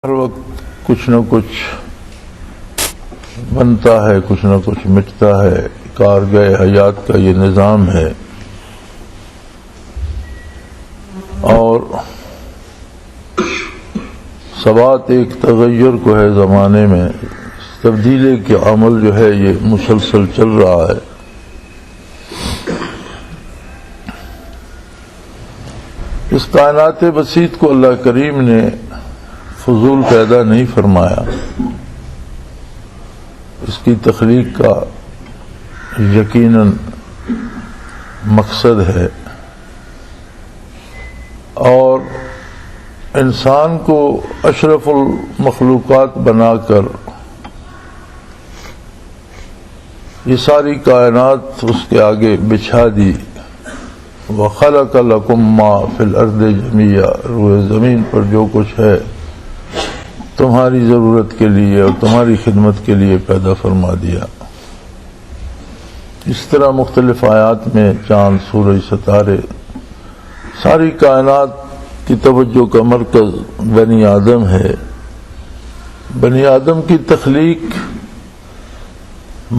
ہر وقت کچھ نہ کچھ بنتا ہے، کچھ نہ کچھ مٹتا ہے۔ کارگہ حیات کا یہ نظام ہے، اور ثبات ایک تغیر کو ہے زمانے میں، تبدیلی کے عمل جو ہے یہ مسلسل چل رہا ہے۔ اس کائنات بسیط کو اللہ کریم نے فضول پیدا نہیں فرمایا، اس کی تخلیق کا یقیناً مقصد ہے، اور انسان کو اشرف المخلوقات بنا کر یہ ساری کائنات اس کے آگے بچھا دی۔ وَخَلَقَ لَكُم مَّا فِي الْأَرْضِ جَمِيعًا، روئے زمین پر جو کچھ ہے تمہاری ضرورت کے لیے اور تمہاری خدمت کے لیے پیدا فرما دیا۔ اس طرح مختلف آیات میں چاند، سورج، ستارے، ساری کائنات کی توجہ کا مرکز بنی آدم ہے۔ بنی آدم کی تخلیق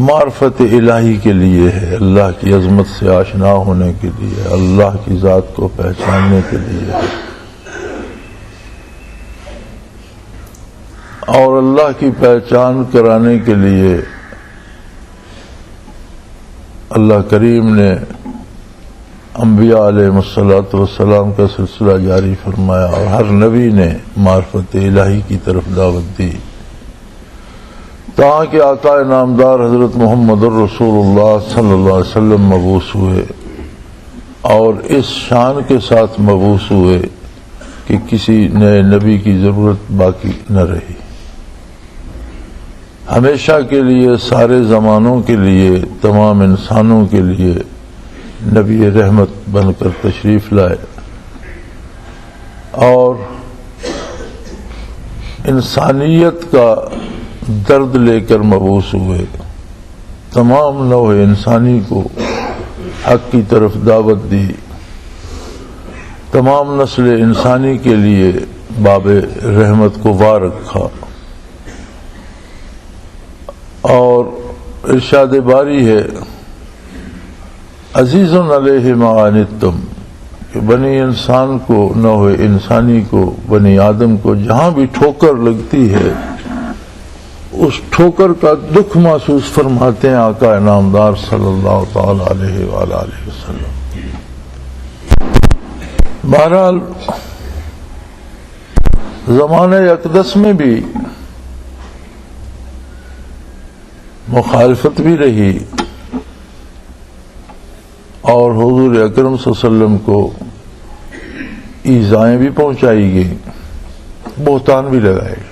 معرفت الہی کے لیے ہے، اللہ کی عظمت سے آشنا ہونے کے لیے، اللہ کی ذات کو پہچاننے کے لیے ہے، اور اللہ کی پہچان کرانے کے لیے اللہ کریم نے انبیاء علیہ السلام کا سلسلہ جاری فرمایا، اور ہر نبی نے معرفت الہی کی طرف دعوت دی، تاکہ آقا نامدار حضرت محمد الرسول اللہ صلی اللہ علیہ وسلم مبعوث ہوئے، اور اس شان کے ساتھ مبعوث ہوئے کہ کسی نئے نبی کی ضرورت باقی نہ رہی۔ ہمیشہ کے لیے، سارے زمانوں کے لیے، تمام انسانوں کے لیے نبی رحمت بن کر تشریف لائے، اور انسانیت کا درد لے کر مبعوث ہوئے، تمام نوع انسانی کو حق کی طرف دعوت دی، تمام نسل انسانی کے لیے باب رحمت کو وا رکھا، اور ارشاد باری ہے عزیز علیہ ما عنتم، کہ بنی انسان کو، نوع انسانی کو، بنی آدم کو جہاں بھی ٹھوکر لگتی ہے اس ٹھوکر کا دکھ محسوس فرماتے ہیں آقا نامدار صلی اللہ تعالی علیہ وآلہ وسلم۔ بہرحال زمانہ اقدس میں بھی مخالفت بھی رہی، اور حضور اکرم صلی اللہ علیہ وسلم کو ایذائیں بھی پہنچائی گئی، بہتان بھی لگائے گئے،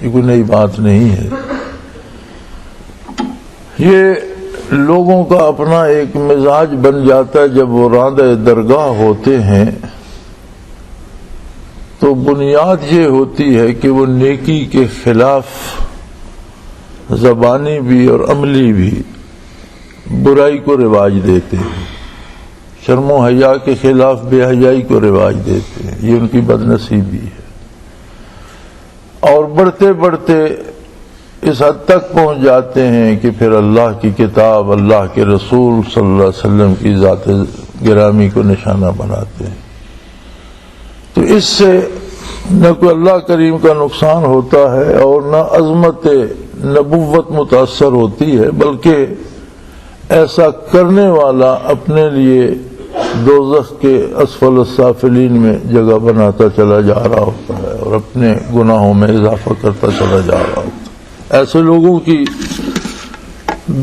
یہ کوئی نئی بات نہیں ہے۔ یہ لوگوں کا اپنا ایک مزاج بن جاتا ہے، جب وہ راندہ درگاہ ہوتے ہیں تو بنیاد یہ ہوتی ہے کہ وہ نیکی کے خلاف زبانی بھی اور عملی بھی برائی کو رواج دیتے ہیں، شرم و حیا کے خلاف بے حیائی کو رواج دیتے ہیں، یہ ان کی بدنصیبی ہے، اور بڑھتے بڑھتے اس حد تک پہنچ جاتے ہیں کہ پھر اللہ کی کتاب، اللہ کے رسول صلی اللہ علیہ وسلم کی ذات گرامی کو نشانہ بناتے ہیں۔ تو اس سے نہ کوئی اللہ کریم کا نقصان ہوتا ہے، اور نہ عظمت نبوت متاثر ہوتی ہے، بلکہ ایسا کرنے والا اپنے لیے دوزخ کے اسفل السافلین میں جگہ بناتا چلا جا رہا ہوتا ہے، اور اپنے گناہوں میں اضافہ کرتا چلا جا رہا ہوتا ہے۔ ایسے لوگوں کی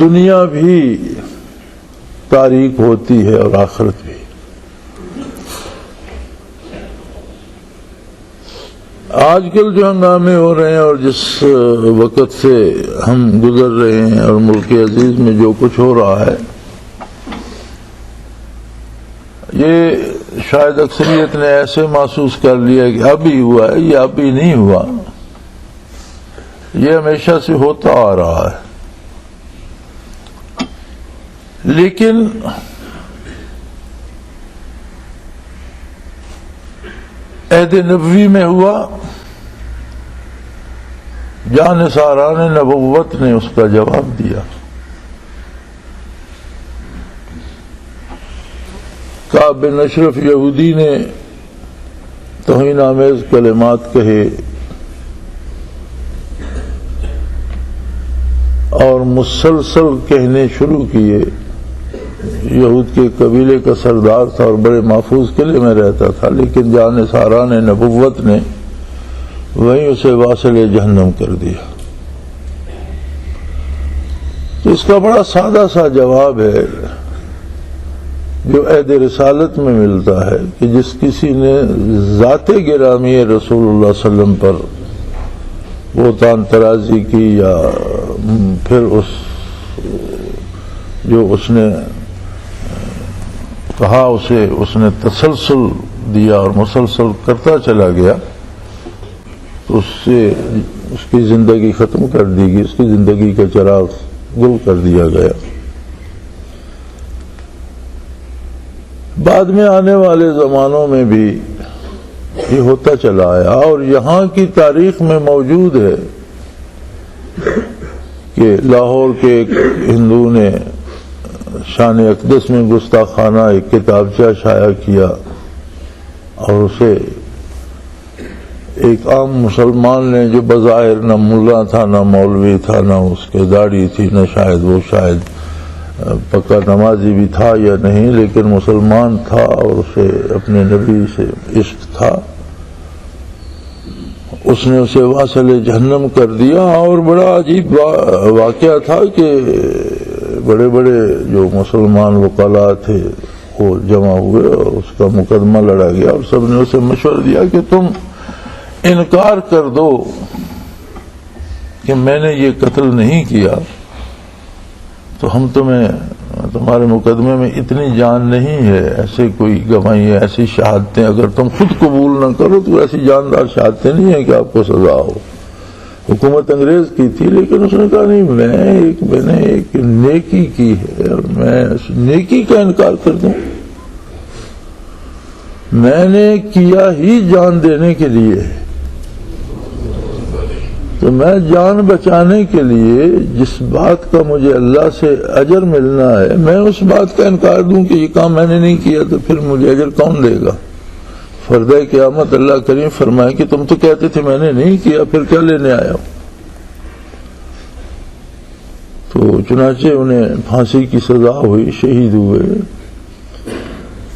دنیا بھی تاریک ہوتی ہے اور آخرت بھی۔ آج کل جو ہنگامے ہو رہے ہیں اور جس وقت سے ہم گزر رہے ہیں، اور ملک عزیز میں جو کچھ ہو رہا ہے، یہ شاید اکثریت نے ایسے محسوس کر لیا کہ ابھی ہوا ہے، یہ ابھی نہیں ہوا، یہ ہمیشہ سے ہوتا آ رہا ہے۔ لیکن عہد نبوی میں ہوا، جانثاران نبوت نے اس کا جواب دیا. کعب بن اشرف یہودی نے توہین آمیز کلمات کہے اور مسلسل کہنے شروع کیے. یہود کے قبیلے کا سردار تھا اور بڑے محفوظ قلعے میں رہتا تھا، لیکن جانثاران نبوت نے وہیں اسے واصل جہنم کر دیا. تو اس کا بڑا سادہ سا جواب ہے جو عہد رسالت میں ملتا ہے کہ جس کسی نے ذات گرامی رسول اللہ صلی اللہ علیہ وسلم پر بہتان ترازی کی یا پھر اس نے کہا اسے اس نے تسلسل دیا اور مسلسل کرتا چلا گیا تو اس کی زندگی ختم کر دی گئی، اس کی زندگی کا چراغ گل کر دیا گیا. بعد میں آنے والے زمانوں میں بھی یہ ہوتا چلا آیا اور یہاں کی تاریخ میں موجود ہے کہ لاہور کے ایک ہندو نے شان اقدس میں گستاخانہ ایک کتابچہ شائع کیا اور اسے ایک عام مسلمان نے جو بظاہر نہ ملا تھا نہ مولوی تھا نہ اس کے داڑھی تھی نہ شاید پکا نمازی بھی تھا یا نہیں، لیکن مسلمان تھا اور اسے اپنے نبی سے عشق تھا، اس نے اسے واصل جہنم کر دیا. اور بڑا عجیب واقعہ تھا کہ بڑے بڑے جو مسلمان وکلاء تھے وہ جمع ہوئے اور اس کا مقدمہ لڑا گیا اور سب نے اسے مشورہ دیا کہ تم انکار کر دو کہ میں نے یہ قتل نہیں کیا تو ہم تمہارے مقدمے میں اتنی جان نہیں ہے، ایسے کوئی گواہی ہے، ایسی شہادتیں اگر تم خود قبول نہ کرو تو ایسی جاندار شہادتیں نہیں ہیں کہ آپ کو سزا ہو. حکومت انگریز کی تھی لیکن اس نے کہا نہیں، میں نے ایک نیکی کی ہے اور میں اس نیکی کا انکار کر دوں. میں نے کیا ہی جان دینے کے لیے، تو میں جان بچانے کے لیے جس بات کا مجھے اللہ سے اجر ملنا ہے میں اس بات کا انکار دوں کہ یہ کام میں نے نہیں کیا تو پھر مجھے اجر کون دے گا؟ فردہ قیامت اللہ کریم فرمائے کہ تم تو کہتے تھے میں نے نہیں کیا، پھر کیا لینے آیا ہوں؟ تو چنانچہ انہیں پھانسی کی سزا ہوئی، شہید ہوئے.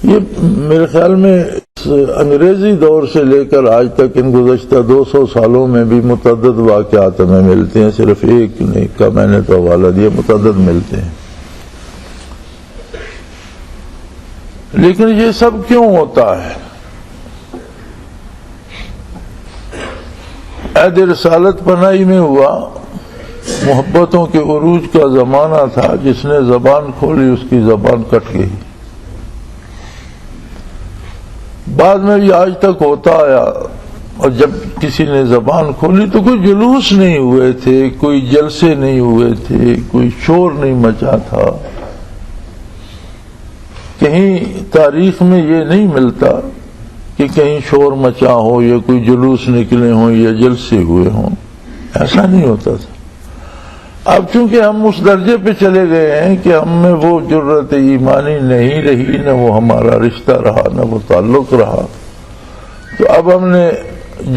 یہ میرے خیال میں انگریزی دور سے لے کر آج تک ان گزشتہ 200 سالوں میں بھی متعدد واقعات ہمیں ملتے ہیں، صرف ایک کا میں نے تو حوالہ دیا، متعدد ملتے ہیں. لیکن یہ سب کیوں ہوتا ہے؟ عہد رسالت پناہی میں ہوا، محبتوں کے عروج کا زمانہ تھا، جس نے زبان کھولی اس کی زبان کٹ گئی. بعد میں بھی آج تک ہوتا آیا اور جب کسی نے زبان کھولی تو کوئی جلوس نہیں ہوئے تھے، کوئی جلسے نہیں ہوئے تھے، کوئی شور نہیں مچا تھا. کہیں تاریخ میں یہ نہیں ملتا کہ کہیں شور مچا ہو یا کوئی جلوس نکلے ہوں یا جلسے ہوئے ہوں، ایسا نہیں ہوتا تھا. اب چونکہ ہم اس درجے پہ چلے گئے ہیں کہ ہم میں وہ جرت ایمانی نہیں رہی، نہ وہ ہمارا رشتہ رہا نہ وہ تعلق رہا، تو اب ہم نے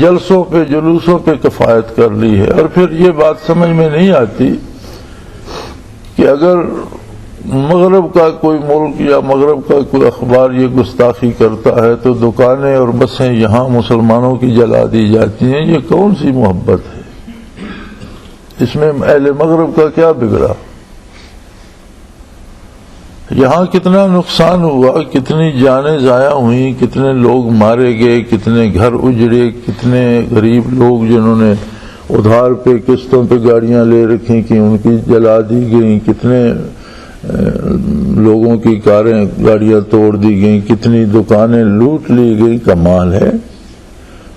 جلسوں پہ جلوسوں پہ کفایت کر لی ہے. اور پھر یہ بات سمجھ میں نہیں آتی کہ اگر مغرب کا کوئی ملک یا مغرب کا کوئی اخبار یہ گستاخی کرتا ہے تو دکانیں اور بسیں یہاں مسلمانوں کی جلا دی جاتی ہیں، یہ کون سی محبت ہے؟ اس میں اہل مغرب کا کیا بگڑا؟ یہاں کتنا نقصان ہوا، کتنی جانیں ضائع ہوئیں، کتنے لوگ مارے گئے، کتنے گھر اجڑے، کتنے غریب لوگ جنہوں نے ادھار پہ قسطوں پہ گاڑیاں لے رکھی کہ ان کی جلا دی گئیں، کتنے لوگوں کی کاریں گاڑیاں توڑ دی گئیں، کتنی دکانیں لوٹ لی گئی. کمال ہے.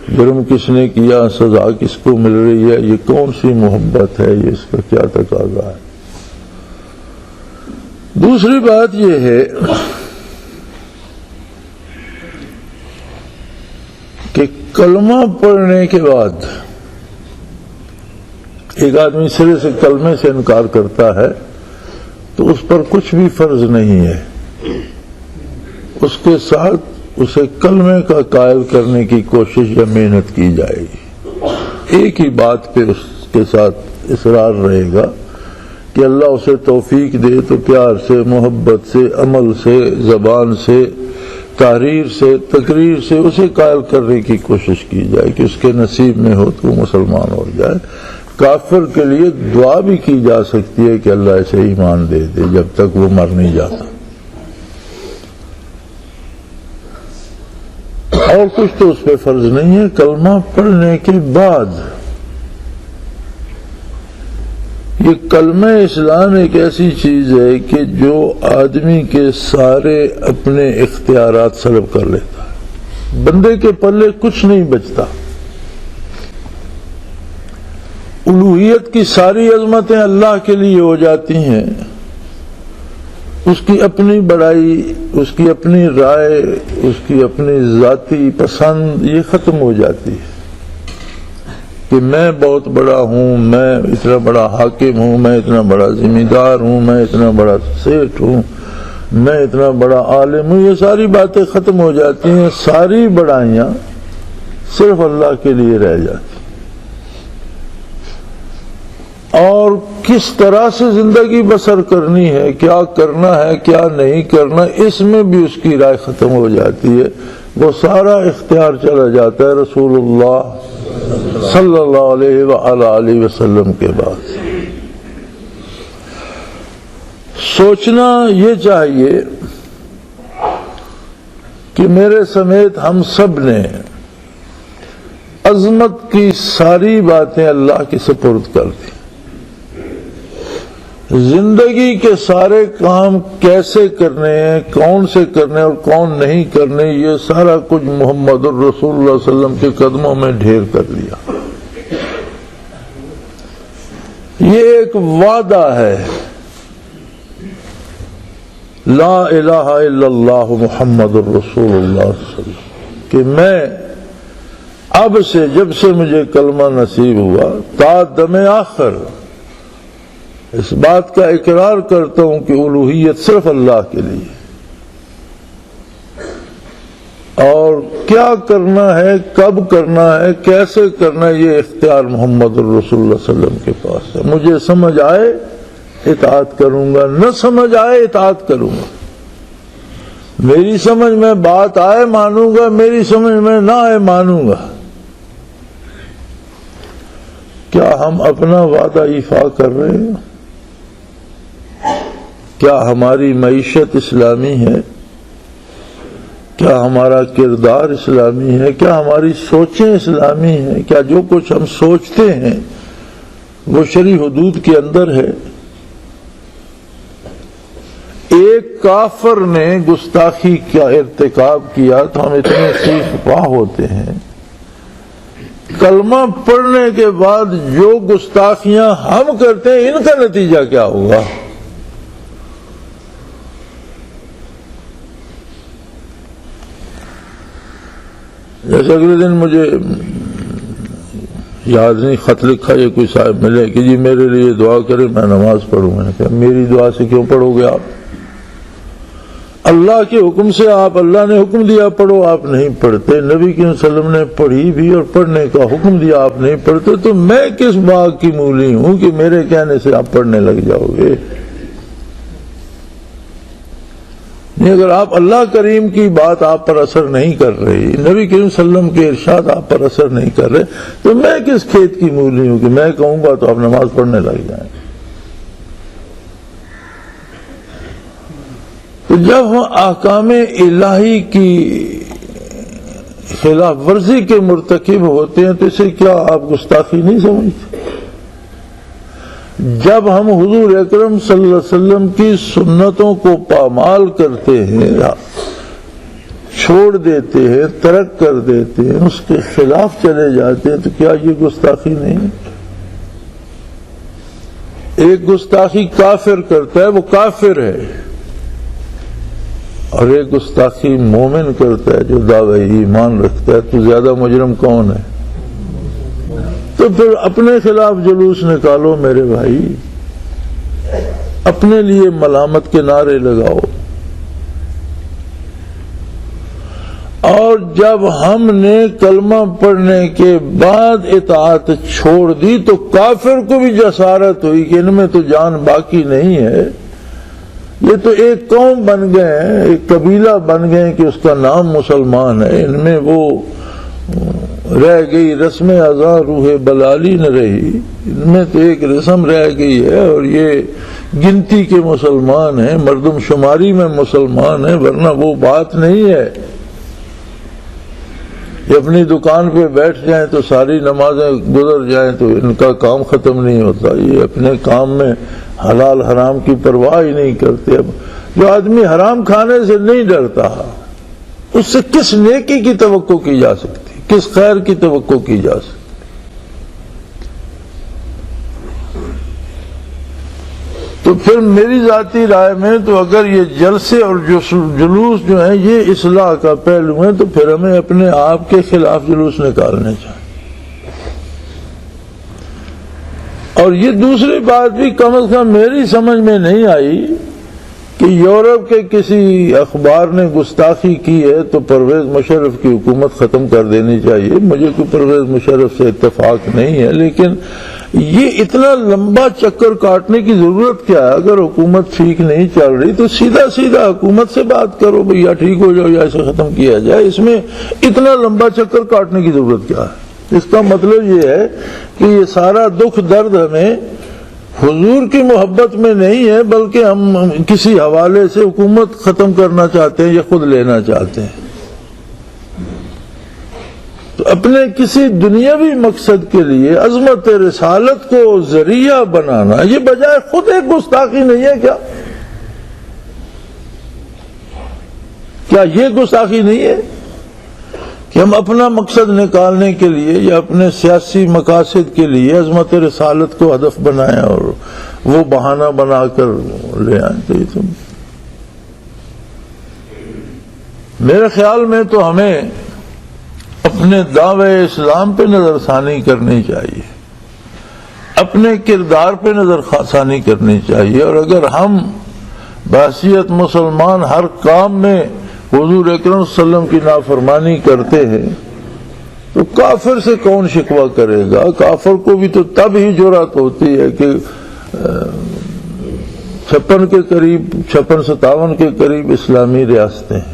جرم کس نے کیا، سزا کس کو مل رہی ہے، یہ کون سی محبت ہے، یہ اس کا کیا تقاضا ہے؟ دوسری بات یہ ہے کہ کلمہ پڑھنے کے بعد ایک آدمی سرے سے کلمے سے انکار کرتا ہے تو اس پر کچھ بھی فرض نہیں ہے، اس کے ساتھ اسے کلمے کا قائل کرنے کی کوشش یا محنت کی جائے گی، ایک ہی بات پہ اس کے ساتھ اصرار رہے گا کہ اللہ اسے توفیق دے تو پیار سے، محبت سے، عمل سے، زبان سے، تحریر سے، تقریر سے اسے قائل کرنے کی کوشش کی جائے کہ اس کے نصیب میں ہو تو وہ مسلمان ہو جائے۔ کافر کے لیے دعا بھی کی جا سکتی ہے کہ اللہ اسے ایمان دے دے جب تک وہ مر نہیں جاتا، اور کچھ تو اس پہ فرض نہیں ہے۔ کلمہ پڑھنے کے بعد یہ کلمہ اسلام ایک ایسی چیز ہے کہ جو آدمی کے سارے اپنے اختیارات سلب کر لیتا ہے، بندے کے پلے کچھ نہیں بچتا، الوہیت کی ساری عظمتیں اللہ کے لیے ہو جاتی ہیں، اس کی اپنی بڑائی، اس کی اپنی رائے، اس کی اپنی ذاتی پسند یہ ختم ہو جاتی ہے کہ میں بہت بڑا ہوں، میں اتنا بڑا حاکم ہوں، میں اتنا بڑا ذمہ دار ہوں، میں اتنا بڑا سیٹھ ہوں، میں اتنا بڑا عالم ہوں، یہ ساری باتیں ختم ہو جاتی ہیں، ساری بڑائیاں صرف اللہ کے لیے رہ جاتی ہیں، اور کس طرح سے زندگی بسر کرنی ہے، کیا کرنا ہے کیا نہیں کرنا، اس میں بھی اس کی رائے ختم ہو جاتی ہے، وہ سارا اختیار چلا جاتا ہے رسول اللہ صلی اللہ علیہ وآلہ وسلم کے بعد۔ سوچنا یہ چاہیے کہ میرے سمیت ہم سب نے عظمت کی ساری باتیں اللہ کے سپرد کر دی، زندگی کے سارے کام کیسے کرنے ہیں، کون سے کرنے اور کون نہیں کرنے، یہ سارا کچھ محمد الرسول اللہ صلی اللہ علیہ وسلم کے قدموں میں ڈھیر کر لیا۔ یہ ایک وعدہ ہے، لا الہ الا اللہ محمد الرسول اللہ صلی اللہ علیہ وسلم، کہ میں اب سے جب سے مجھے کلمہ نصیب ہوا تا دم آخر اس بات کا اقرار کرتا ہوں کہ الوہیت صرف اللہ کے لیے، اور کیا کرنا ہے، کب کرنا ہے، کیسے کرنا ہے، یہ اختیار محمد الرسول اللہ صلی اللہ علیہ وسلم کے پاس ہے۔ مجھے سمجھ آئے اطاعت کروں گا، نہ سمجھ آئے اطاعت کروں گا، میری سمجھ میں بات آئے مانوں گا، میری سمجھ میں نہ آئے مانوں گا۔ کیا ہم اپنا وعدہ ایفا کر رہے ہیں؟ کیا ہماری معیشت اسلامی ہے؟ کیا ہمارا کردار اسلامی ہے؟ کیا ہماری سوچیں اسلامی ہیں؟ کیا جو کچھ ہم سوچتے ہیں وہ شرعی حدود کے اندر ہے؟ ایک کافر نے گستاخی کا ارتکاب کیا تو ہم اتنے سیخ پاہ ہوتے ہیں، کلمہ پڑھنے کے بعد جو گستاخیاں ہم کرتے ہیں ان کا نتیجہ کیا ہوگا؟ جیسے اگلے دن مجھے یاد نہیں خط لکھا یہ کوئی صاحب ملے کہ جی میرے لیے دعا کرے میں نماز پڑھوں، میں نے کہا میری دعا سے کیوں پڑھو گے آپ؟ اللہ کے حکم سے آپ، اللہ نے حکم دیا پڑھو، آپ نہیں پڑھتے، نبی کے وسلم نے پڑھی بھی اور پڑھنے کا حکم دیا آپ نہیں پڑھتے، تو میں کس باغ کی مولی ہوں کہ میرے کہنے سے آپ پڑھنے لگ جاؤ گے؟ نہیں، اگر آپ اللہ کریم کی بات آپ پر اثر نہیں کر رہی، نبی کریم صلی اللہ علیہ وسلم کے ارشاد آپ پر اثر نہیں کر رہے، تو میں کس کھیت کی مولی ہوں کہ میں کہوں گا تو آپ نماز پڑھنے لگ جائیں؟ تو جب ہم احکام الہی کی خلاف ورزی کے مرتکب ہوتے ہیں تو اسے کیا آپ گستاخی نہیں سمجھتے؟ جب ہم حضور اکرم صلی اللہ علیہ وسلم کی سنتوں کو پامال کرتے ہیں، چھوڑ دیتے ہیں، ترک کر دیتے ہیں، اس کے خلاف چلے جاتے ہیں، تو کیا یہ گستاخی نہیں؟ ایک گستاخی کافر کرتا ہے وہ کافر ہے، اور ایک گستاخی مومن کرتا ہے جو دعوی ایمان رکھتا ہے، تو زیادہ مجرم کون ہے؟ تو تو پھر اپنے خلاف جلوس نکالو میرے بھائی، اپنے لیے ملامت کے نعرے لگاؤ. اور جب ہم نے کلمہ پڑھنے کے بعد اطاعت چھوڑ دی تو کافر کو بھی جسارت ہوئی کہ ان میں تو جان باقی نہیں ہے، یہ تو ایک قوم بن گئے ہیں، ایک قبیلہ بن گئے کہ اس کا نام مسلمان ہے، ان میں وہ رہ گئی رسم ازاں روح بلالی نہ رہی، ان میں تو ایک رسم رہ گئی ہے، اور یہ گنتی کے مسلمان ہیں، مردم شماری میں مسلمان ہیں، ورنہ وہ بات نہیں ہے. یہ اپنی دکان پہ بیٹھ جائیں تو ساری نمازیں گزر جائیں تو ان کا کام ختم نہیں ہوتا. یہ اپنے کام میں حلال حرام کی پرواہ ہی نہیں کرتے. اب جو آدمی حرام کھانے سے نہیں ڈرتا اس سے کس نیکی کی توقع کی جا سکتی، کس خیر کی توقع کی جا سکتی؟ تو پھر میری ذاتی رائے میں تو اگر یہ جلسے اور جلوس جو ہیں یہ اصلاح کا پہلو ہے تو پھر ہمیں اپنے آپ کے خلاف جلوس نکالنے چاہیے. اور یہ دوسری بات بھی کم از کم میری سمجھ میں نہیں آئی کہ یورپ کے کسی اخبار نے گستاخی کی ہے تو پرویز مشرف کی حکومت ختم کر دینی چاہیے. مجھے کوئی پرویز مشرف سے اتفاق نہیں ہے، لیکن یہ اتنا لمبا چکر کاٹنے کی ضرورت کیا ہے؟ اگر حکومت ٹھیک نہیں چل رہی تو سیدھا سیدھا حکومت سے بات کرو بھئی یا ٹھیک ہو جاؤ یا اسے ختم کیا جائے. اس میں اتنا لمبا چکر کاٹنے کی ضرورت کیا ہے؟ اس کا مطلب یہ ہے کہ یہ سارا دکھ درد ہمیں حضور کی محبت میں نہیں ہے، بلکہ ہم کسی حوالے سے حکومت ختم کرنا چاہتے ہیں یا خود لینا چاہتے ہیں. تو اپنے کسی دنیاوی مقصد کے لیے عظمت رسالت کو ذریعہ بنانا یہ بجائے خود ایک گستاخی نہیں ہے کیا؟ کیا یہ گستاخی نہیں ہے کہ ہم اپنا مقصد نکالنے کے لیے یا اپنے سیاسی مقاصد کے لیے عظمت رسالت کو ہدف بنائیں اور وہ بہانہ بنا کر لے آئیں؟ تو یہ میرے خیال میں تو ہمیں اپنے دعوے اسلام پہ نظر ثانی کرنی چاہیے، اپنے کردار پہ نظر ثانی کرنی چاہیے. اور اگر ہم بحیثیت مسلمان ہر کام میں حضور اکرم صلی اللہ علیہ وسلم کی نافرمانی کرتے ہیں تو کافر سے کون شکوہ کرے گا؟ کافر کو بھی تو تب ہی جرأت ہوتی ہے کہ 56-57 کے قریب اسلامی ریاستیں ہیں.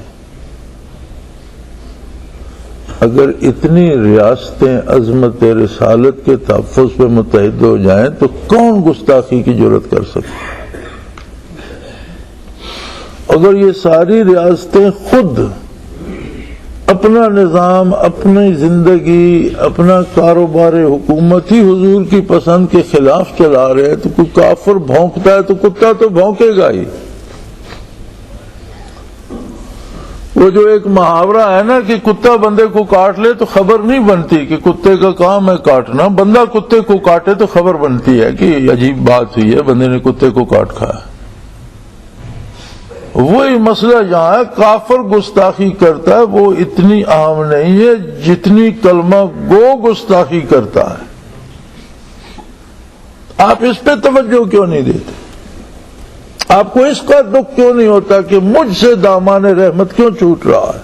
اگر اتنی ریاستیں عظمت رسالت کے تحفظ پہ متحد ہو جائیں تو کون گستاخی کی جرأت کر سکتا؟ اگر یہ ساری ریاستیں خود اپنا نظام، اپنی زندگی، اپنا کاروبار حکومت ہی حضور کی پسند کے خلاف چلا رہے ہیں تو کوئی کافر بھونکتا ہے تو کتا تو بھونکے گا ہی. وہ جو ایک محاورہ ہے نا کہ کتا بندے کو کاٹ لے تو خبر نہیں بنتی کہ کتے کا کام ہے کاٹنا، بندہ کتے کو کاٹے تو خبر بنتی ہے کہ عجیب بات ہوئی ہے، بندے نے کتے کو کاٹ کھایا. وہی مسئلہ یہاں ہے، کافر گستاخی کرتا ہے وہ اتنی عام نہیں ہے جتنی کلمہ گو گستاخی کرتا ہے. آپ اس پہ توجہ کیوں نہیں دیتے؟ آپ کو اس کا دکھ کیوں نہیں ہوتا کہ مجھ سے دامان رحمت کیوں چھوٹ رہا ہے؟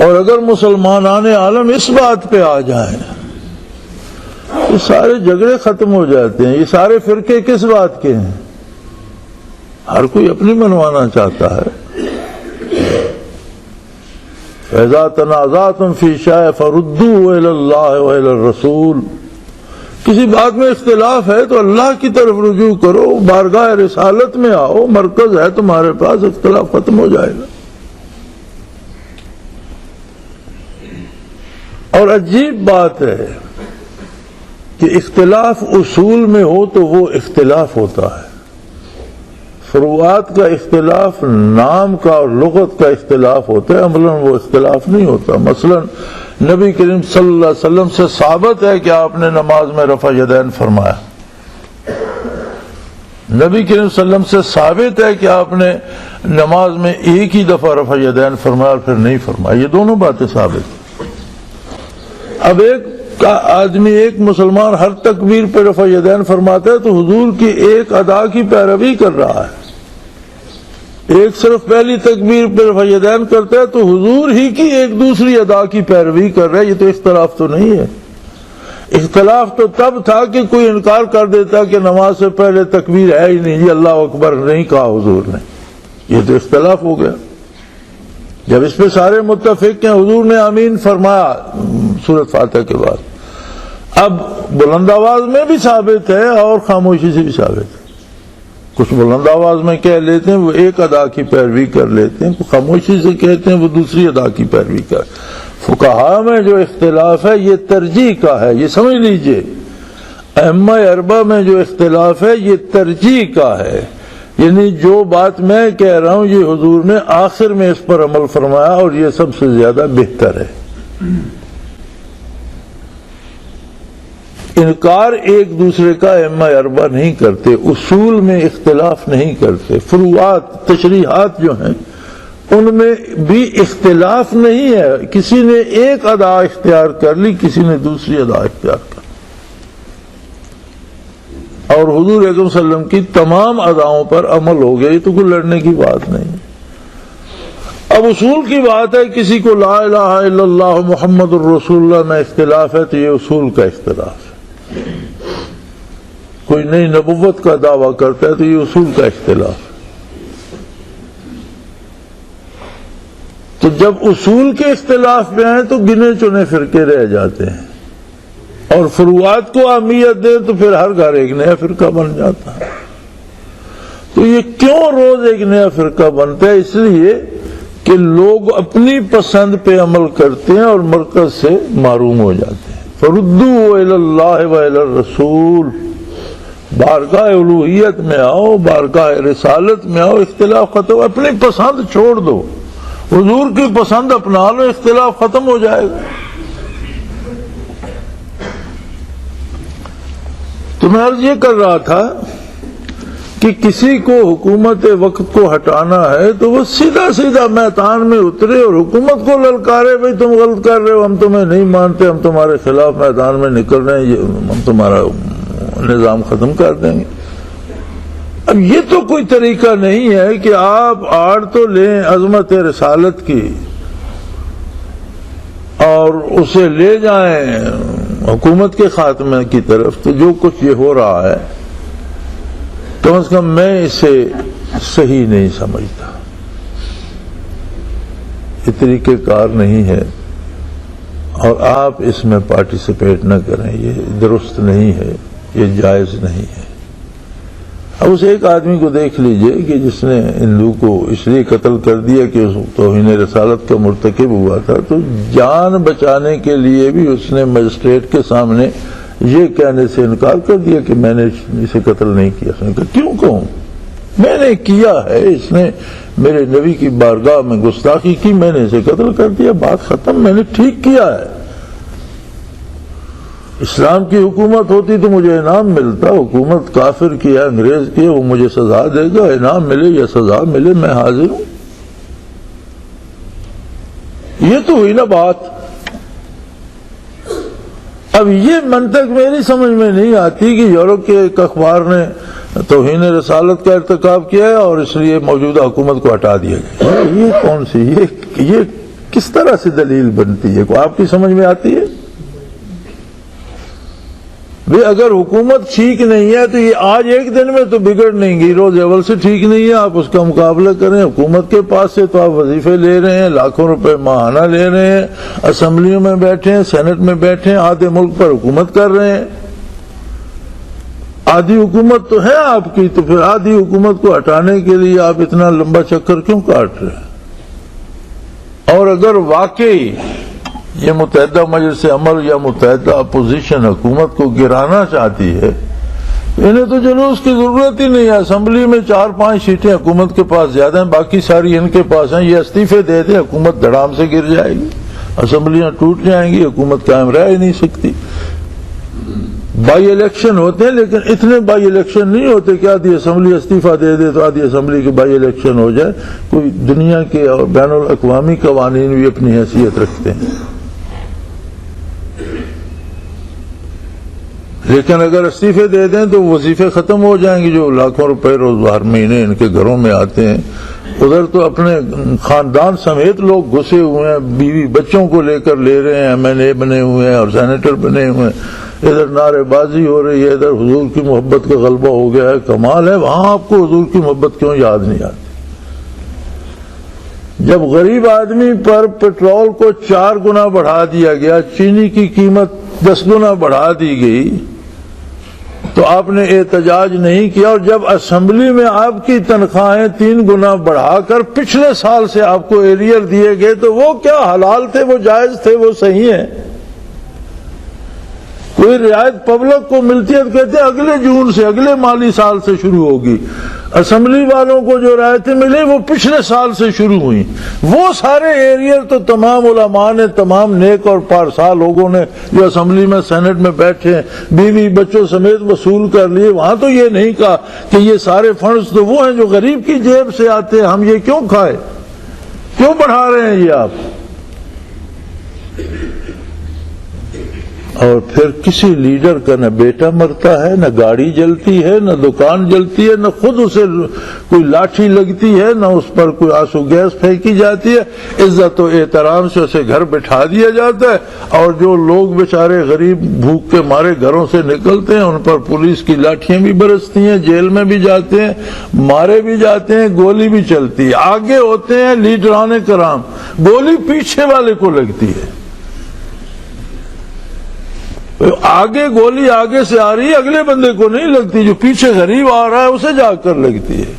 اور اگر مسلمانان عالم اس بات پہ آ جائیں تو سارے جھگڑے ختم ہو جاتے ہیں. یہ سارے فرقے کس بات کے ہیں؟ ہر کوئی اپنی منوانا چاہتا ہے. فَإِذَا تَنَازَعْتُمْ فِي شَيْءٍ فَرُدُّوهُ إِلَى اللَّهِ وَإِلَى الرَّسُولِ. کسی بات میں اختلاف ہے تو اللہ کی طرف رجوع کرو، بارگاہ رسالت میں آؤ، مرکز ہے تمہارے پاس، اختلاف ختم ہو جائے گا. اور عجیب بات ہے کہ اختلاف اصول میں ہو تو وہ اختلاف ہوتا ہے، فروعات کا اختلاف نام کا اور لغت کا اختلاف ہوتا ہے، عملاً وہ اختلاف نہیں ہوتا. مثلا نبی کریم صلی اللہ علیہ وسلم سے ثابت ہے کہ آپ نے نماز میں رفع یدین فرمایا، نبی کریم صلی اللہ علیہ وسلم سے ثابت ہے کہ آپ نے نماز میں ایک ہی دفعہ رفع یدین فرمایا اور پھر نہیں فرمایا. یہ دونوں باتیں ثابت ہیں. اب ایک آدمی، ایک مسلمان ہر تکبیر پہ رفع یدین فرماتا ہے تو حضور کی ایک ادا کی پیروی کر رہا ہے، ایک صرف پہلی تکبیر پہ رفع یدین کرتا ہے تو حضور ہی کی ایک دوسری ادا کی پیروی کر رہا ہے۔ یہ تو اختلاف تو نہیں ہے۔ اختلاف تو تب تھا کہ کوئی انکار کر دیتا کہ نماز سے پہلے تکبیر ہے ہی نہیں، یہ اللہ اکبر نہیں کہا حضور نے، یہ تو اختلاف ہو گیا۔ جب اس پہ سارے متفق ہیں، حضور نے آمین فرمایا سورۃ فاتحہ کے بعد، اب بلند آواز میں بھی ثابت ہے اور خاموشی سے بھی ثابت ہے۔ کچھ بلند آواز میں کہہ لیتے ہیں وہ ایک ادا کی پیروی کر لیتے ہیں، کچھ خاموشی سے کہتے ہیں وہ دوسری ادا کی پیروی کر۔ فقہا میں جو اختلاف ہے یہ ترجیح کا ہے، یہ سمجھ لیجئے، ائمہ اربعہ میں جو اختلاف ہے یہ ترجیح کا ہے، یعنی جو بات میں کہہ رہا ہوں یہ حضور نے آخر میں اس پر عمل فرمایا اور یہ سب سے زیادہ بہتر ہے۔ انکار ایک دوسرے کا ائمہ اربعہ نہیں کرتے، اصول میں اختلاف نہیں کرتے، فروعات تشریحات جو ہیں ان میں بھی اختلاف نہیں ہے، کسی نے ایک ادا اختیار کر لی، کسی نے دوسری ادا اختیار کر لی، اور حضور اکرم صلی اللہ علیہ وسلم کی تمام اداؤں پر عمل ہو گیا، یہ تو کوئی لڑنے کی بات نہیں۔ اب اصول کی بات ہے، کسی کو لا الہ الا اللہ محمد الرسول اللہ میں اختلاف ہے تو یہ اصول کا اختلاف ہے، کوئی نئی نبوت کا دعویٰ کرتا ہے تو یہ اصول کا اختلاف ہے۔ تو جب اصول کے اختلاف میں آئیں تو گنے چنے فرقے رہ جاتے ہیں، اور فروعات کو اہمیت دیں تو پھر ہر گھر ایک نیا فرقہ بن جاتا ہے۔ تو یہ کیوں روز ایک نیا فرقہ بنتا ہے؟ اس لیے کہ لوگ اپنی پسند پہ عمل کرتے ہیں اور مرکز سے معروم ہو جاتے ہیں۔ فردوا الی اللہ و الی الرسول، بارگاہ الوہیت میں آؤ، بارگاہ رسالت میں آؤ، اختلاف ختم، اپنی پسند چھوڑ دو، حضور کی پسند اپنا لو، اختلاف ختم ہو جائے گا۔ تو میں عرض یہ کر رہا تھا کہ کسی کو حکومت وقت کو ہٹانا ہے تو وہ سیدھا سیدھا میدان میں اترے اور حکومت کو للکارے، بھئی تم غلط کر رہے ہو، ہم تمہیں نہیں مانتے، ہم تمہارے خلاف میدان میں نکل رہے ہیں، ہم تمہارا نظام ختم کر دیں گے۔ اب یہ تو کوئی طریقہ نہیں ہے کہ آپ آڑ تو لیں عظمت رسالت کی اور اسے لے جائیں حکومت کے خاتمے کی طرف، تو جو کچھ یہ ہو رہا ہے کم از کم میں اسے صحیح نہیں سمجھتا، یہ طریقہ کار نہیں ہے، اور آپ اس میں پارٹیسپیٹ نہ کریں، یہ درست نہیں ہے، یہ جائز نہیں ہے۔ اب اس ایک آدمی کو دیکھ لیجئے کہ جس نے ہندو کو اس لیے قتل کر دیا کہ اس توہین رسالت کا مرتکب ہوا تھا، تو جان بچانے کے لیے بھی اس نے مجسٹریٹ کے سامنے یہ کہنے سے انکار کر دیا کہ میں نے اسے قتل نہیں کیا۔ اس نے کہا کیوں کہوں، میں نے کیا ہے، اس نے میرے نبی کی بارگاہ میں گستاخی کی، میں نے اسے قتل کر دیا، بات ختم، میں نے ٹھیک کیا ہے۔ اسلام کی حکومت ہوتی تو مجھے انعام ملتا، حکومت کافر کی ہے، انگریز کی ہے، وہ مجھے سزا دے گا، انعام ملے یا سزا ملے میں حاضر ہوں۔ یہ تو ہوئی نا بات۔ اب یہ منطق میری سمجھ میں نہیں آتی کہ یورپ کے ایک اخبار نے توہین رسالت کا ارتکاب کیا ہے اور اس لیے موجودہ حکومت کو ہٹا دیا گیا۔ یہ کون سی، یہ کس طرح سے دلیل بنتی ہے؟ کوئی آپ کی سمجھ میں آتی ہے؟ بھی اگر حکومت ٹھیک نہیں ہے تو یہ آج ایک دن میں تو بگڑ نہیں گی، روز اول سے ٹھیک نہیں ہے، آپ اس کا مقابلہ کریں۔ حکومت کے پاس سے تو آپ وظیفے لے رہے ہیں، لاکھوں روپے ماہانہ لے رہے ہیں، اسمبلیوں میں بیٹھے ہیں، سینٹ میں بیٹھے ہیں، آدھے ملک پر حکومت کر رہے ہیں۔ آدھی حکومت تو ہے آپ کی، تو پھر آدھی حکومت کو ہٹانے کے لیے آپ اتنا لمبا چکر کیوں کاٹ رہے ہیں؟ اور اگر واقعی یہ متحدہ مجلس عمل یا متحدہ اپوزیشن حکومت کو گرانا چاہتی ہے، انہیں تو جلوس کی ضرورت ہی نہیں ہے، اسمبلی میں 4-5 سیٹیں حکومت کے پاس زیادہ ہیں، باقی ساری ان کے پاس ہیں، یہ استعفے دے دیں، حکومت دھڑام سے گر جائے گی، اسمبلیاں ٹوٹ جائیں گی، حکومت قائم رہ ہی نہیں سکتی۔ بائی الیکشن ہوتے ہیں لیکن اتنے بائی الیکشن نہیں ہوتے کہ آدھی اسمبلی استعفیٰ دے دے تو آدھی اسمبلی کے بائی الیکشن ہو جائے۔ کوئی دنیا کے اور بین الاقوامی قوانین بھی اپنی حیثیت رکھتے ہیں۔ لیکن اگر استعفے دے دیں تو وظیفے ختم ہو جائیں گے. جو لاکھوں روپے روز ہر مہینے ان کے گھروں میں آتے ہیں, ادھر تو اپنے خاندان سمیت لوگ گھسے ہوئے ہیں, بیوی بچوں کو لے کر لے رہے ہیں, MLA بنے ہوئے ہیں اور سینیٹر بنے ہوئے ہیں, ادھر نعرے بازی ہو رہی ہے, ادھر حضور کی محبت کا غلبہ ہو گیا ہے. کمال ہے, وہاں آپ کو حضور کی محبت کیوں یاد نہیں آتی؟ جب غریب آدمی پر پیٹرول کو 4 گنا بڑھا دیا گیا, چینی کی قیمت 10 گنا بڑھا دی گئی, تو آپ نے احتجاج نہیں کیا. اور جب اسمبلی میں آپ کی تنخواہیں 3 گنا بڑھا کر پچھلے سال سے آپ کو ایریئر دیے گئے, تو وہ کیا حلال تھے, وہ جائز تھے, وہ صحیح ہیں؟ کوئی رعایت پبلک کو ملتی ہے تو کہتے ہیں اگلے جون سے, اگلے مالی سال سے شروع ہوگی. اسمبلی والوں کو جو رعایتیں ملی وہ پچھلے سال سے شروع ہوئی. وہ سارے ایریئر تو تمام علماء نے, تمام نیک اور پارسا لوگوں نے جو اسمبلی میں سینٹ میں بیٹھے ہیں, بیوی بچوں سمیت وصول کر لیے. وہاں تو یہ نہیں کہا کہ یہ سارے فنڈز تو وہ ہیں جو غریب کی جیب سے آتے ہیں, ہم یہ کیوں کھائے, کیوں بڑھا رہے ہیں یہ آپ؟ اور پھر کسی لیڈر کا نہ بیٹا مرتا ہے, نہ گاڑی جلتی ہے, نہ دکان جلتی ہے, نہ خود اسے کوئی لاٹھی لگتی ہے, نہ اس پر کوئی آنسو گیس پھینکی جاتی ہے. عزت و احترام سے اسے گھر بٹھا دیا جاتا ہے. اور جو لوگ بیچارے غریب بھوک کے مارے گھروں سے نکلتے ہیں, ان پر پولیس کی لاٹھیاں بھی برستی ہیں, جیل میں بھی جاتے ہیں, مارے بھی جاتے ہیں, گولی بھی چلتی ہے. آگے ہوتے ہیں لیڈران کرام, گولی پیچھے والے کو لگتی ہے. آگے گولی آگے سے آ رہی ہے, اگلے بندے کو نہیں لگتی, جو پیچھے غریب آ رہا ہے اسے جا کر لگتی ہے.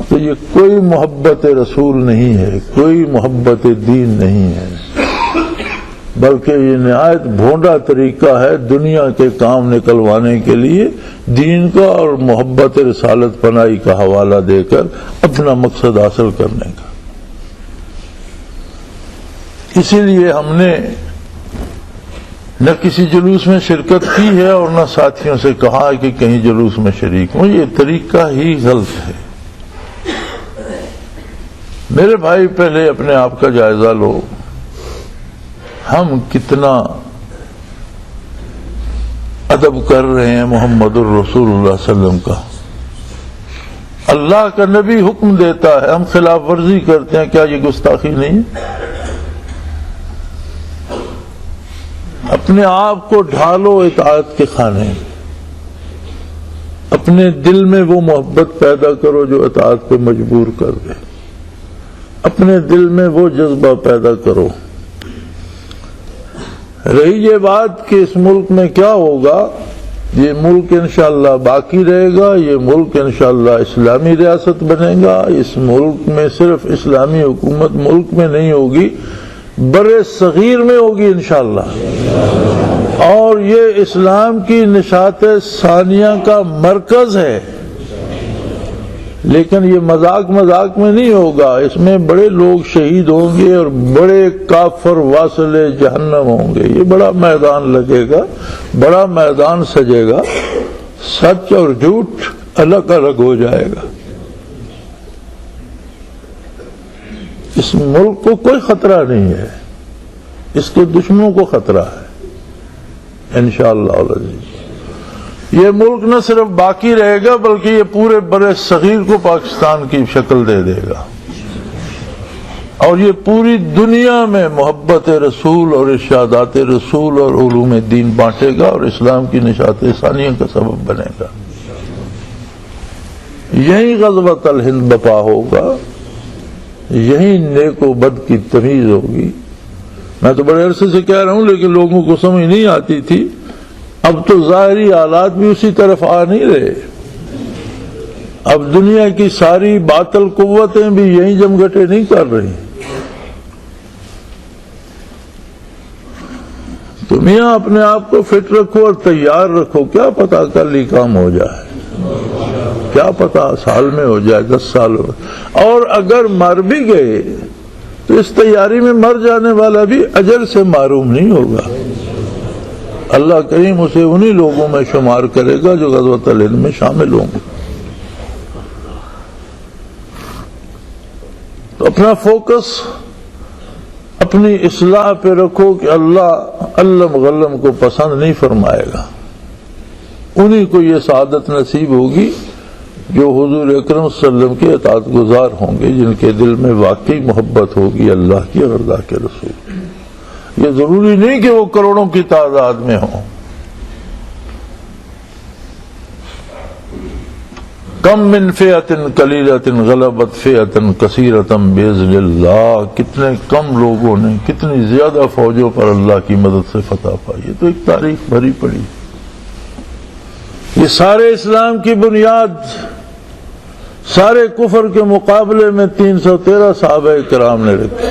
تو یہ کوئی محبت رسول نہیں ہے, کوئی محبت دین نہیں ہے, بلکہ یہ نہایت بھونڈا طریقہ ہے دنیا کے کام نکلوانے کے لیے دین کا اور محبت رسالت پناہی کا حوالہ دے کر اپنا مقصد حاصل کرنے کا. اسی لیے ہم نے نہ کسی جلوس میں شرکت کی ہے اور نہ ساتھیوں سے کہا کہ کہیں جلوس میں شریک ہوں. یہ طریقہ ہی غلط ہے. میرے بھائی, پہلے اپنے آپ کا جائزہ لو, ہم کتنا ادب کر رہے ہیں محمد الرسول اللہ صلی اللہ علیہ وسلم کا. اللہ کا نبی حکم دیتا ہے, ہم خلاف ورزی کرتے ہیں, کیا یہ گستاخی نہیں ہے؟ اپنے آپ کو ڈھالو اطاعت کے کھانے میں, اپنے دل میں وہ محبت پیدا کرو جو اطاعت پہ مجبور کر دے, اپنے دل میں وہ جذبہ پیدا کرو. رہی یہ بات کہ اس ملک میں کیا ہوگا, یہ ملک انشاءاللہ باقی رہے گا, یہ ملک انشاءاللہ اسلامی ریاست بنے گا. اس ملک میں صرف اسلامی حکومت ملک میں نہیں ہوگی, برے صغیر میں ہوگی انشاءاللہ. اور یہ اسلام کی نشاط ثانیہ کا مرکز ہے. لیکن یہ مذاق میں نہیں ہوگا, اس میں بڑے لوگ شہید ہوں گے اور بڑے کافر واصل جہنم ہوں گے. یہ بڑا میدان لگے گا, بڑا میدان سجے گا, سچ اور جھوٹ الگ الگ ہو جائے گا. اس ملک کو کوئی خطرہ نہیں ہے, اس کے دشمنوں کو خطرہ ہے انشاءاللہ العزیز. یہ ملک نہ صرف باقی رہے گا بلکہ یہ پورے برے صغیر کو پاکستان کی شکل دے دے گا, اور یہ پوری دنیا میں محبت رسول اور ارشادات رسول اور علوم دین بانٹے گا اور اسلام کی نشاط ثانیہ کا سبب بنے گا. یہی غزوۃ الہند بپا ہوگا, یہی نیک و بد کی تمیز ہوگی. میں تو بڑے عرصے سے کہہ رہا ہوں لیکن لوگوں کو سمجھ نہیں آتی تھی. اب تو ظاہری حالات بھی اسی طرف آ نہیں رہے. اب دنیا کی ساری باطل قوتیں بھی یہی جمگٹے نہیں کر رہی. تو میاں اپنے آپ کو فٹ رکھو اور تیار رکھو, کیا پتا کل ہی کام ہو جائے, کیا پتا سال میں ہو جائے, 10 سال ہو. اور اگر مر بھی گئے تو اس تیاری میں مر جانے والا بھی اجر سے معروم نہیں ہوگا. اللہ کریم اسے انہی لوگوں میں شمار کرے گا جو غزوۃ الہند میں شامل ہوں گے. تو اپنا فوکس اپنی اصلاح پہ رکھو کہ اللہ علم غلم کو پسند نہیں فرمائے گا، انہی کو یہ سعادت نصیب ہوگی جو حضور اکرم صلی اللہ علیہ وسلم کے اطاعت گزار ہوں گے، جن کے دل میں واقعی محبت ہوگی اللہ کی اور اللہ کے رسول کی۔ یہ ضروری نہیں کہ وہ کروڑوں کی تعداد میں ہوں۔ کم من فئۃ قلیلۃ غلبت فئۃ کثیرۃ باذن اللہ، کتنے کم لوگوں نے کتنی زیادہ فوجوں پر اللہ کی مدد سے فتح پائی۔ یہ تو ایک تاریخ بھری پڑی۔ یہ سارے اسلام کی بنیاد سارے کفر کے مقابلے میں 313 صحابہ کرام نے رکھی۔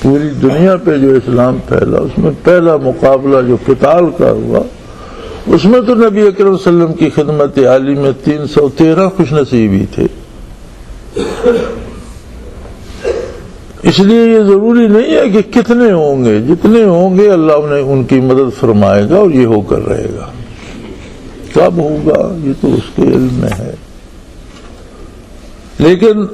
پوری دنیا پہ جو اسلام پھیلا اس میں پہلا مقابلہ جو قتال کا ہوا، اس میں تو نبی اکرم صلی اللہ علیہ وسلم کی خدمت عالی میں 313 خوش نصیب ہی تھے۔ اس لیے یہ ضروری نہیں ہے کہ کتنے ہوں گے، جتنے ہوں گے اللہ نے ان کی مدد فرمائے گا اور یہ ہو کر رہے گا۔ کب ہوگا یہ تو اس کے علم میں ہے، لیکن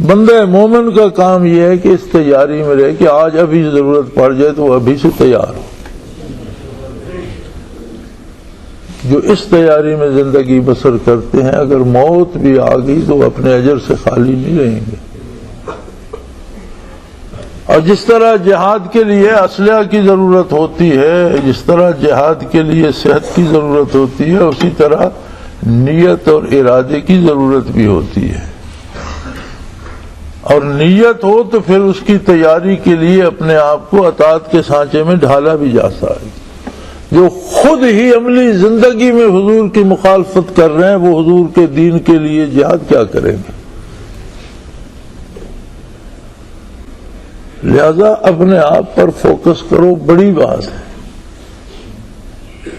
بندہ مومن کا کام یہ ہے کہ اس تیاری میں رہے کہ آج ابھی ضرورت پڑ جائے تو وہ ابھی سے تیار ہو۔ جو اس تیاری میں زندگی بسر کرتے ہیں، اگر موت بھی آ گئی تو اپنے اجر سے خالی نہیں رہیں گے۔ اور جس طرح جہاد کے لیے اسلحہ کی ضرورت ہوتی ہے، جس طرح جہاد کے لیے صحت کی ضرورت ہوتی ہے، اسی طرح نیت اور ارادے کی ضرورت بھی ہوتی ہے۔ اور نیت ہو تو پھر اس کی تیاری کے لیے اپنے آپ کو اطاعت کے سانچے میں ڈھالا بھی جا سکتا ہے۔ جو خود ہی عملی زندگی میں حضور کی مخالفت کر رہے ہیں، وہ حضور کے دین کے لیے جہاد کیا کریں گے؟ لہذا اپنے آپ پر فوکس کرو، بڑی بات ہے۔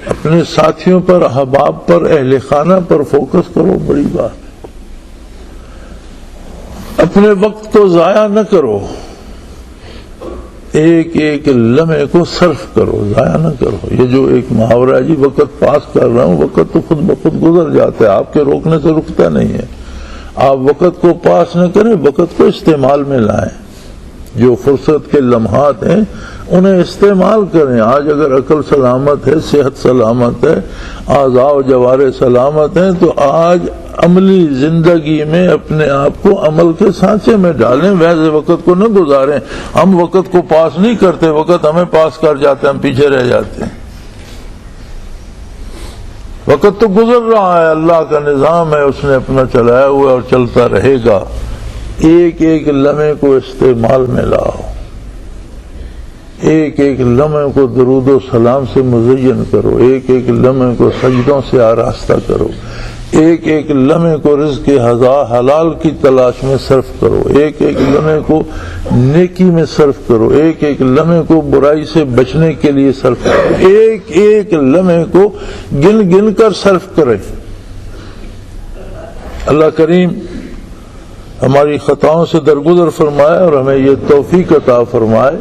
اپنے ساتھیوں پر، احباب پر، اہل خانہ پر فوکس کرو، بڑی بات ہے۔ اپنے وقت کو ضائع نہ کرو، ایک ایک لمحے کو صرف کرو، ضائع نہ کرو۔ یہ جو ایک محاورہ ہے، جی وقت پاس کر رہا ہوں، وقت تو خود بخود گزر جاتا ہے، آپ کے روکنے سے رکتا نہیں ہے۔ آپ وقت کو پاس نہ کریں، وقت کو استعمال میں لائیں۔ جو فرصت کے لمحات ہیں انہیں استعمال کریں۔ آج اگر عقل سلامت ہے، صحت سلامت ہے، اعضاء و جوارح سلامت ہیں، تو آج عملی زندگی میں اپنے آپ کو عمل کے سانچے میں ڈالیں، ویسے وقت کو نہ گزاریں۔ ہم وقت کو پاس نہیں کرتے، وقت ہمیں پاس کر جاتے ہیں، ہم پیچھے رہ جاتے ہیں۔ وقت تو گزر رہا ہے، اللہ کا نظام ہے، اس نے اپنا چلایا ہوا اور چلتا رہے گا۔ ایک ایک لمحے کو استعمال میں لاؤ، ایک ایک لمحے کو درود و سلام سے مزین کرو، ایک ایک لمحے کو سجدوں سے آراستہ کرو، ایک ایک لمحے کو رزق حلال کی تلاش میں صرف کرو، ایک ایک لمحے کو نیکی میں صرف کرو، ایک ایک لمحے کو برائی سے بچنے کے لیے صرف کرو، ایک ایک لمحے کو گن گن کر صرف کرے۔ اللہ کریم ہماری خطاؤں سے درگزر فرمائے اور ہمیں یہ توفیق عطا فرمائے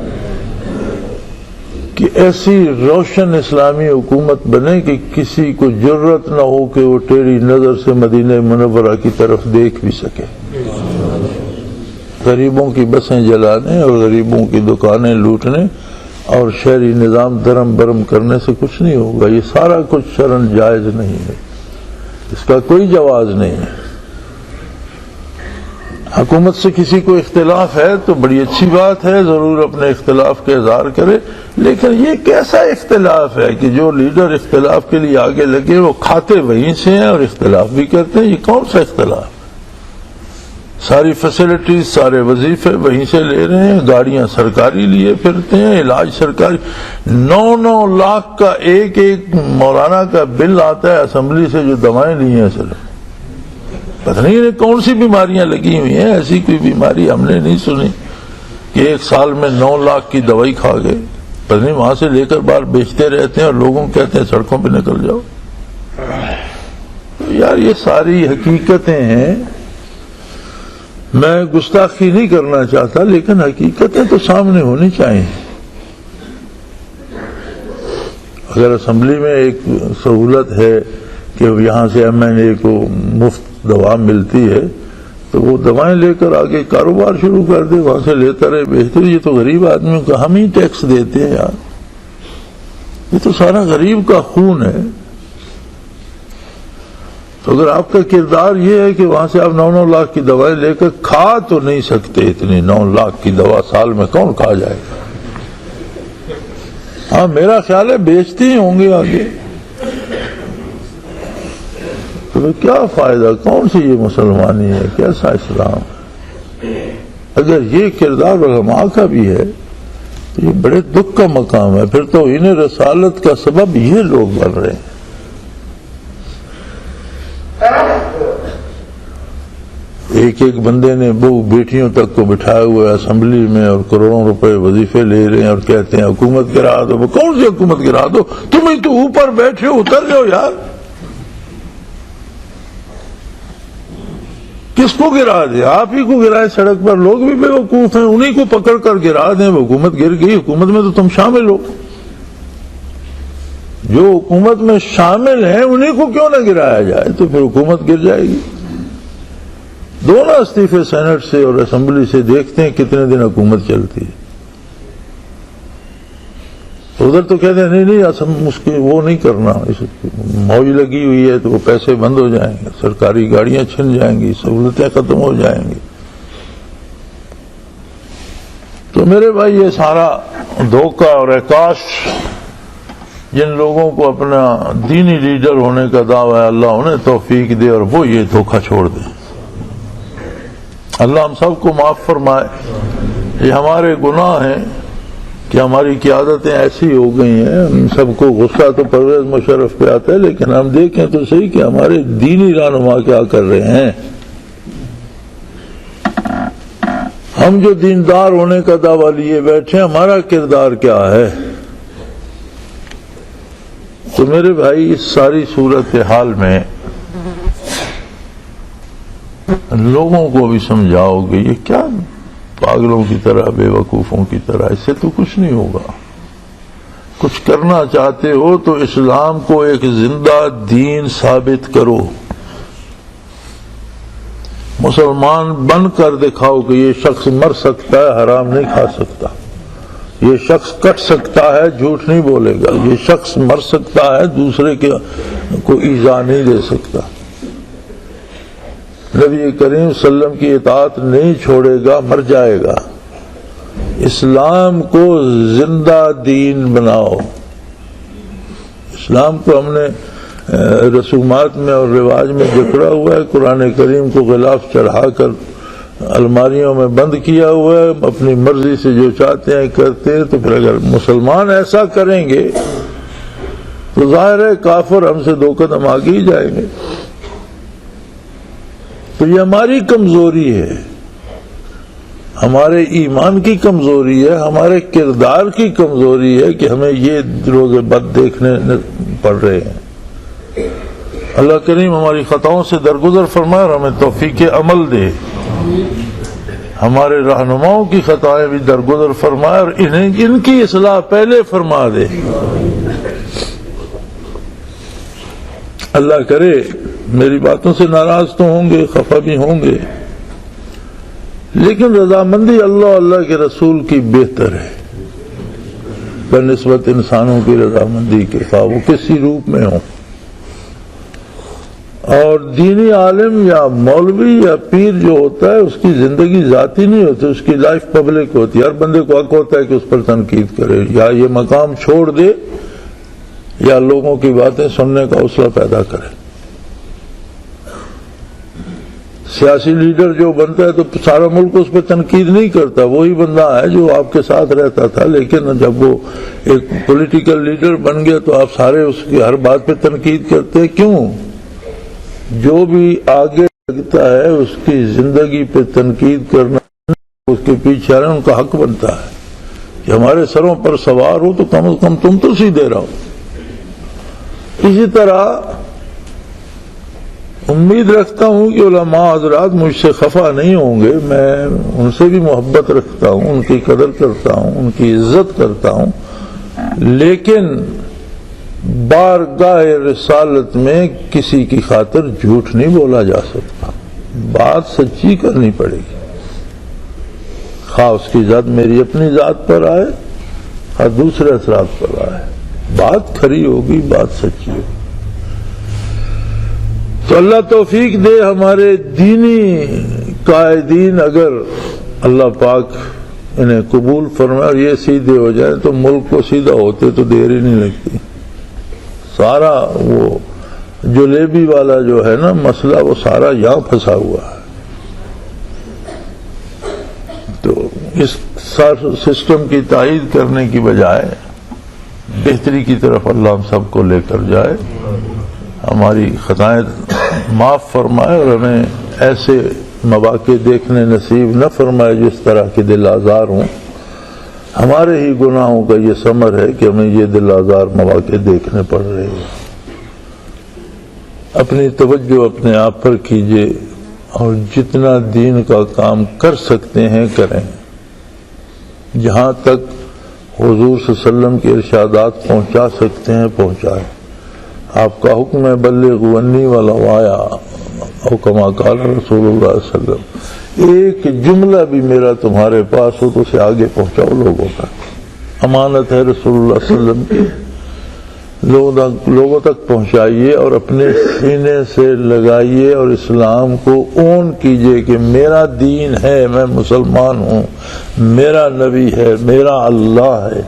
کہ ایسی روشن اسلامی حکومت بنے کہ کسی کو جرت نہ ہو کہ وہ ٹیڑھی نظر سے مدینہ منورہ کی طرف دیکھ بھی سکے۔ غریبوں کی بسیں جلانے اور غریبوں کی دکانیں لوٹنے اور شہری نظام درم برم کرنے سے کچھ نہیں ہوگا۔ یہ سارا کچھ شرعاً جائز نہیں ہے، اس کا کوئی جواز نہیں ہے۔ حکومت سے کسی کو اختلاف ہے تو بڑی اچھی بات ہے، ضرور اپنے اختلاف کا اظہار کرے، لیکن یہ کیسا اختلاف ہے کہ جو لیڈر اختلاف کے لیے آگے لگے وہ کھاتے وہیں سے ہیں اور اختلاف بھی کرتے ہیں؟ یہ کون سا اختلاف؟ ساری فیسلٹیز، سارے وظیفے وہیں سے لے رہے ہیں، گاڑیاں سرکاری لیے پھرتے ہیں، علاج سرکاری۔ 9 لاکھ کا ایک ایک مولانا کا بل آتا ہے اسمبلی سے جو دوائیں لی ہیں صرف۔ پتہ نہیں کون سی بیماریاں لگی ہوئی ہیں، ایسی کوئی بیماری ہم نے نہیں سنی کہ ایک سال میں 9 لاکھ کی دوائی کھا گئے۔ پتہ نہیں وہاں سے لے کر باہر بیچتے رہتے ہیں اور لوگوں کو کہتے ہیں سڑکوں پہ نکل جاؤ۔ یار یہ ساری حقیقتیں ہیں، میں گستاخی نہیں کرنا چاہتا لیکن حقیقتیں تو سامنے ہونی چاہیے۔ اگر اسمبلی میں ایک سہولت ہے کہ یہاں سے ایم این اے کو مفت دوا ملتی ہے تو وہ دوائیں لے کر آگے کاروبار شروع کر دے، وہاں سے لیتا رہے بیچتے رہے۔ یہ تو غریب آدمیوں کا ہم ہی ٹیکس دیتے ہیں یار، یہ تو سارا غریب کا خون ہے۔ تو اگر آپ کا کردار یہ ہے کہ وہاں سے آپ 9 لاکھ کی دوائیں لے کر کھا تو نہیں سکتے، اتنی 9 لاکھ کی دوا سال میں کون کھا جائے گا؟ ہاں میرا خیال ہے بیچتے ہی ہوں گے آگے، تو کیا فائدہ؟ کون سی یہ مسلمانی ہے؟ کیسا اسلام ہے؟ اگر یہ کردار علماء کا بھی ہے تو یہ بڑے دکھ کا مقام ہے۔ پھر تو انہیں رسالت کا سبب یہ لوگ بن رہے ہیں۔ ایک ایک بندے نے وہ بیٹیوں تک کو بٹھائے ہوئے اسمبلی میں اور کروڑوں روپے وظیفے لے رہے ہیں اور کہتے ہیں حکومت گرا دو۔ وہ کون سی حکومت گرا دو؟ تم ہی تو اوپر بیٹھے ہو، اتر جاؤ یار۔ کس کو گرا دیں؟ آپ ہی کو گرائے سڑک پر، لوگ بھی بے وقوف ہیں، انہی کو پکڑ کر گرا دیں۔ وہ حکومت گر گئی، حکومت میں تو تم شامل ہو، جو حکومت میں شامل ہیں انہی کو کیوں نہ گرایا جائے؟ تو پھر حکومت گر جائے گی۔ دونوں استعفے سینٹ سے اور اسمبلی سے، دیکھتے ہیں کتنے دن حکومت چلتی ہے۔ ادھر تو کہتے ہیں نہیں اس کی وہ نہیں کرنا، موج لگی ہوئی ہے تو وہ پیسے بند ہو جائیں گے، سرکاری گاڑیاں چھن جائیں گی، سہولتیں ختم ہو جائیں گی۔ تو میرے بھائی یہ سارا دھوکہ اور احکاش جن لوگوں کو اپنا دینی لیڈر ہونے کا دعویٰ ہے، اللہ انہیں توفیق دے اور وہ یہ دھوکہ چھوڑ دے۔ اللہ ہم سب کو معاف فرمائے۔ یہ ہمارے گناہ ہیں کہ ہماری قیادتیں ایسی ہو گئی ہیں۔ ہم سب کو غصہ تو پرویز مشرف پہ آتا ہے، لیکن ہم دیکھیں تو صحیح کہ ہمارے دینی رہنما کیا کر رہے ہیں۔ ہم جو دیندار ہونے کا دعویٰ لیے بیٹھے، ہمارا کردار کیا ہے؟ تو میرے بھائی اس ساری صورتحال میں لوگوں کو بھی سمجھاؤ گے یہ کیا پاگلوں کی طرح، بے وقوفوں کی طرح، اس سے تو کچھ نہیں ہوگا۔ کچھ کرنا چاہتے ہو تو اسلام کو ایک زندہ دین ثابت کرو، مسلمان بن کر دکھاؤ کہ یہ شخص مر سکتا ہے، حرام نہیں کھا سکتا، یہ شخص کٹ سکتا ہے، جھوٹ نہیں بولے گا، یہ شخص مر سکتا ہے، دوسرے کو ایذا نہیں دے سکتا، نبی کریم صلی اللہ علیہ وسلم کی اطاعت نہیں چھوڑے گا، مر جائے گا۔ اسلام کو زندہ دین بناؤ۔ اسلام کو ہم نے رسومات میں اور رواج میں جکڑا ہوا ہے، قرآن کریم کو غلاف چڑھا کر الماریوں میں بند کیا ہوا ہے، اپنی مرضی سے جو چاہتے ہیں کرتے ہیں۔ تو پھر اگر مسلمان ایسا کریں گے تو ظاہر ہے کافر ہم سے 2 قدم آگے ہی جائیں گے۔ تو یہ ہماری کمزوری ہے، ہمارے ایمان کی کمزوری ہے، ہمارے کردار کی کمزوری ہے کہ ہمیں یہ روز بد دیکھنے پڑ رہے ہیں۔ اللہ کریم ہماری خطاؤں سے درگزر فرمائے اور ہمیں توفیق عمل دے، ہمارے رہنماؤں کی خطائیں بھی درگزر فرمائے اور ان کی اصلاح پہلے فرما دے۔ اللہ کرے میری باتوں سے ناراض تو ہوں گے، خفا بھی ہوں گے، لیکن رضامندی اللہ کے رسول کی بہتر ہے بنسبت انسانوں کی رضامندی کے، خواہ وہ کسی روپ میں ہوں۔ اور دینی عالم یا مولوی یا پیر جو ہوتا ہے اس کی زندگی ذاتی نہیں ہوتی، اس کی لائف پبلک ہوتی ہے۔ ہر بندے کو حق ہوتا ہے کہ اس پر تنقید کرے، یا یہ مقام چھوڑ دے یا لوگوں کی باتیں سننے کا حوصلہ پیدا کرے۔ سیاسی لیڈر جو بنتا ہے تو سارا ملک اس پہ تنقید نہیں کرتا، وہی بندہ ہے جو آپ کے ساتھ رہتا تھا، لیکن جب وہ ایک پولیٹیکل لیڈر بن گیا تو آپ سارے اس کی ہر بات پہ تنقید کرتے ہیں۔ کیوں؟ جو بھی آگے لگتا ہے اس کی زندگی پہ تنقید کرنا، اس کے پیچھے آنا ان کا حق بنتا ہے کہ ہمارے سروں پر سوار ہو تو کم از کم تم تو سیدھے رہو۔ اسی طرح امید رکھتا ہوں کہ علماء حضرات مجھ سے خفا نہیں ہوں گے، میں ان سے بھی محبت رکھتا ہوں، ان کی قدر کرتا ہوں، ان کی عزت کرتا ہوں، لیکن بارگاہ رسالت میں کسی کی خاطر جھوٹ نہیں بولا جا سکتا۔ بات سچی کرنی پڑے گی، خواہ اس کی ذات میری اپنی ذات پر آئے اور دوسرے اثرات پر آئے، بات کھری ہوگی، بات سچی ہوگی۔ تو اللہ توفیق دے ہمارے دینی قائدین، اگر اللہ پاک انہیں قبول فرمائے اور یہ سیدھے ہو جائیں تو ملک کو سیدھا ہوتے تو دیر ہی نہیں لگتی۔ سارا وہ جلیبی والا جو ہے نا مسئلہ، وہ سارا یہاں پھنسا ہوا ہے۔ تو اس سسٹم کی تائید کرنے کی بجائے بہتری کی طرف اللہ ہم سب کو لے کر جائے، ہماری خطائیں معاف فرمائے اور ہمیں ایسے مواقع دیکھنے نصیب نہ فرمائے جس طرح کے دل آزار ہوں۔ ہمارے ہی گناہوں کا یہ ثمر ہے کہ ہمیں یہ دل آزار مواقع دیکھنے پڑ رہے ہیں۔ اپنی توجہ اپنے آپ پر کیجئے اور جتنا دین کا کام کر سکتے ہیں کریں، جہاں تک حضور صلی اللہ علیہ وسلم کے ارشادات پہنچا سکتے ہیں پہنچائیں۔ آپ کا حکم ہے بلغوا عنی ولو آیا، او کما قال رسول اللہ صلی اللہ علیہ وسلم، ایک جملہ بھی میرا تمہارے پاس ہو تو اسے آگے پہنچاؤ لوگوں تک۔ امانت ہے رسول اللہ صلی اللہ علیہ وسلم کی، لوگوں تک پہنچائیے اور اپنے سینے سے لگائیے اور اسلام کو اون کیجئے کہ میرا دین ہے، میں مسلمان ہوں، میرا نبی ہے، میرا اللہ ہے۔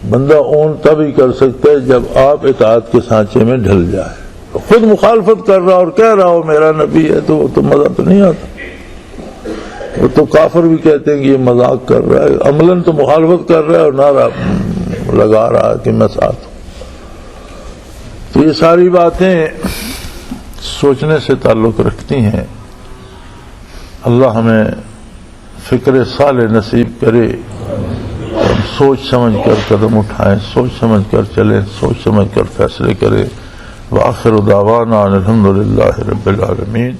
بندہ اون تب ہی کر سکتا ہے جب آپ اطاعت کے سانچے میں ڈھل جائے۔ خود مخالفت کر رہا اور کہہ رہا ہو میرا نبی ہے تو وہ تو مزہ تو نہیں آتا۔ وہ تو کافر بھی کہتے ہیں کہ یہ مذاق کر رہا ہے، عملاً تو مخالفت کر رہا ہے اور نعرہ لگا رہا ہے کہ میں ساتھ ہوں۔ تو یہ ساری باتیں سوچنے سے تعلق رکھتی ہیں۔ اللہ ہمیں فکر صالح نصیب کرے، ہم سوچ سمجھ کر قدم اٹھائیں، سوچ سمجھ کر چلیں، سوچ سمجھ کر فیصلے کریں۔ وآخر دعوانا الحمدللہ رب العالمین۔